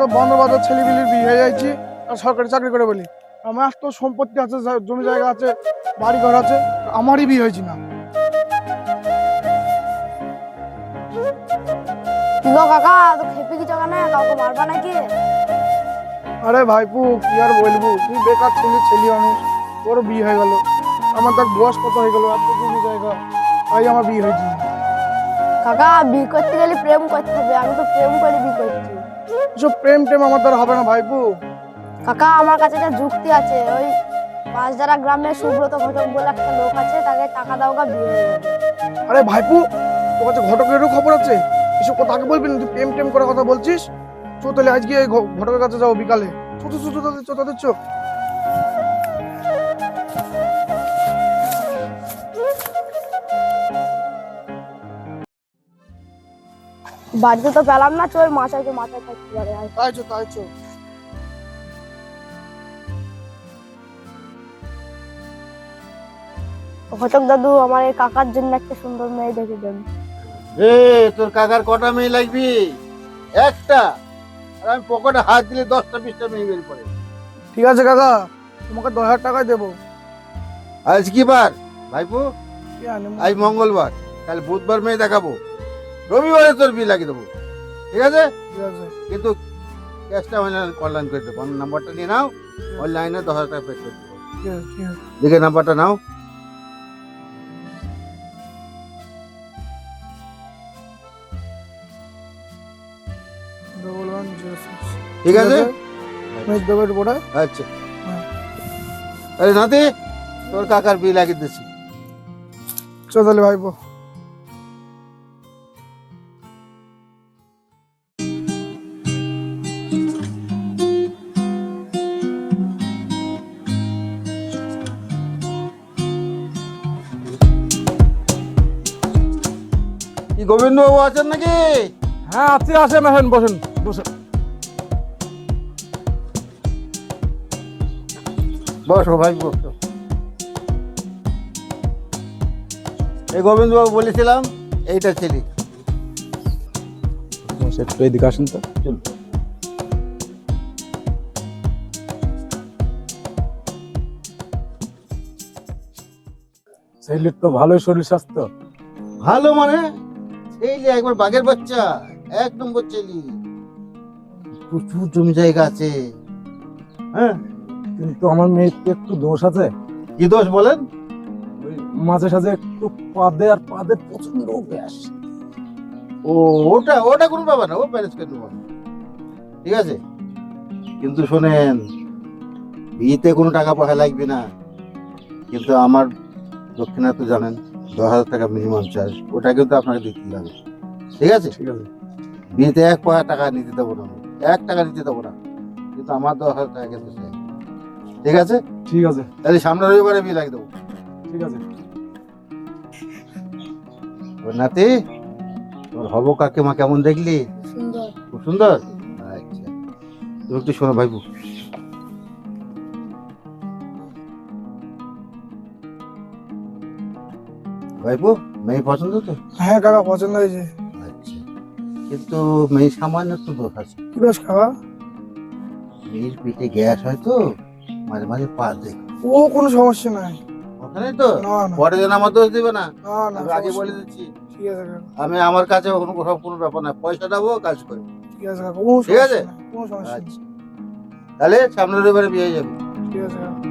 তো বন্ধবাজার ছেলেপিলির বিয়ে হয়ে যাচ্ছি আর সরকারি চাকরি করে বলি। আমার তো সম্পত্তি আছে, জমি জায়গা আছে, বাড়ি ঘর আছে, আমারই বিয়ে হয়েছে না। কি গো কাকা, তো খেপে কি চাকা না, কাউকে মারবা নাকি? আরে ভাইপু কি আর বলবো, তুই বেকার ছেলে মানুষ, তোর বিয়ে হয়ে গেল। আমার দেখ বয়স কত হয়ে গেল, এত জমি জায়গা, তাই আমার বিয়ে হয়েছে না। কাকা, বিয়ে করতে গেলে প্রেম করতে হবে, আমি তো প্রেম করে বিয়ে করছি। এসব প্রেম টেম আমার দ্বারা হবে না ভাইপু। কাকা, আমার কাছে একটা যুক্তি আছে। ওই বাঁশধারা গ্রামে সুব্রত ঘটক বলে একটা লোক আছে, তাকে টাকা দাও গা, বিয়ে হয়ে যাবে। আরে ভাইপু, তোর কাছে ঘটকেরও খবর আছে? এসব কথা আগে বলবি না, তুই প্রেম টেম করে কথা বলছিস। চো তাহলে আজকে ঘটকের কাছে যাও বিকালে। চো চো চো তাদের চো তাদের চো। বাড়িতে তো পেলাম না, চল মাথায় থাকতে পারে। তাই চো তাই চো। ঘটক দাদু, আমার এই কাকার জন্য একটা সুন্দর মেয়ে দেখে দেন। এ তোর কাকার কটা মেয়ে লাগবি? একটা? আর আমি পকেটে হাত দিলে 10টা 20টা মেয়ে বের করে। ঠিক আছে কাকা, তোমাকে 10,000 টাকাই দেবো। আজ কি বার ভাইপো? কি আনে আজ মঙ্গলবার, তাহলে বুধবার মেয়ে দেখাবো, রবিবারে তোর বিয়ে লাগিয়ে দেবো। ঠিক আছে? ঠিক আছে কিন্তু ক্যাশটা অনলাইন করে দেবো। নাম্বারটা নিয়ে নাও, অনলাইনে 10,000 টাকা পে করে দেবো। ঠিক আছে ঠিক আছে। দেখে নাম্বারটা নাও। ডবল 106। ঠিক আছে? মেজ দেবের পরে। আচ্ছা, হ্যাঁ। আরে নাতি, তোর কাকার বিয়ে লাগিয়ে দিচ্ছি। চো তাহলে ভাইপো। কি গোবিন্দ বাবু আছেন নাকি? হ্যাঁ আছি, আসেন আসেন, বসেন বসেন। বসো ভাই বসো। এই গোবিন্দ বাবু বলেছিলাম, এইটা ছেলে। একটু এদিকে আসেন তো। ছেলের তো ভালোই শরীর স্বাস্থ্য। ভালো মানে এই যে একবার বাঘের বাচ্চা, এক নম্বর ছেলে, প্রচুর জমি জায়গা আছে। হ্যাঁ, কিন্তু আমার মেয়ের তো একটু দোষ আছে। কি দোষ বলেন? ওই মাঝে সাঝে একটু পাদে প্রচন্ড গ্যাস। ও ওটা ওটা কোনো ব্যাপার না, ও ম্যানেজ করে দেবো। ঠিক আছে, কিন্তু শোনেন, বিয়েতে কোনো টাকা পয়সা লাগবে না, কিন্তু আমার দক্ষিণা তো জানেন 10,000 টাকা মিনিমাম চার্জ, ওটা কিন্তু আপনাকে দিতে হবে। ঠিক আছে? ঠিক আছে বিয়েতে 1 পয়সা টাকা নিতে দেবো না, 1 টাকা নিতে দেবো না, কিন্তু আমার 10,000 টাকা কিন্তু চাই। ঠিক আছে? ঠিক আছে তাহলে সামনে রবিবারে বিয়ে লাগিয়ে দেবো। ঠিক আছে। ওর নাতি, তোর হব কাকিমা কেমন দেখলি? সুন্দর। খুব সুন্দর। আচ্ছা, তুমি একটু শোনো ভাইবু। ভাইবু, মেয়ে পছন্দ তো? হ্যাঁ কাকা পছন্দ হয়েছে। আচ্ছা, কিন্তু মেয়ে সামান্য একটু দোষ আছে। কি দোষ কাকা? মেয়ের পেটে গ্যাস হয় তো, মাঝে মাঝে পা দেখ। ও কোনো সমস্যা নাই। ওখানে তো না না পরে যেন আমার দোষ দিবে না, না না, আমি আগে সমস্যা বলে নাই। দিচ্ছি। ঠিক আছে কাকা, আমি আমার কাছে কোনো ব্যাপার না, পয়সা দেবো, কাজ করবো। ঠিক আছে কাকা, কোনো ঠিক আছে? সমস্যা নাই, কোনো সমস্যা নেই। আচ্ছা, তাহলে সামনের রবিবারে বিয়ে হয়ে যাবে। ঠিক আছে কাকা।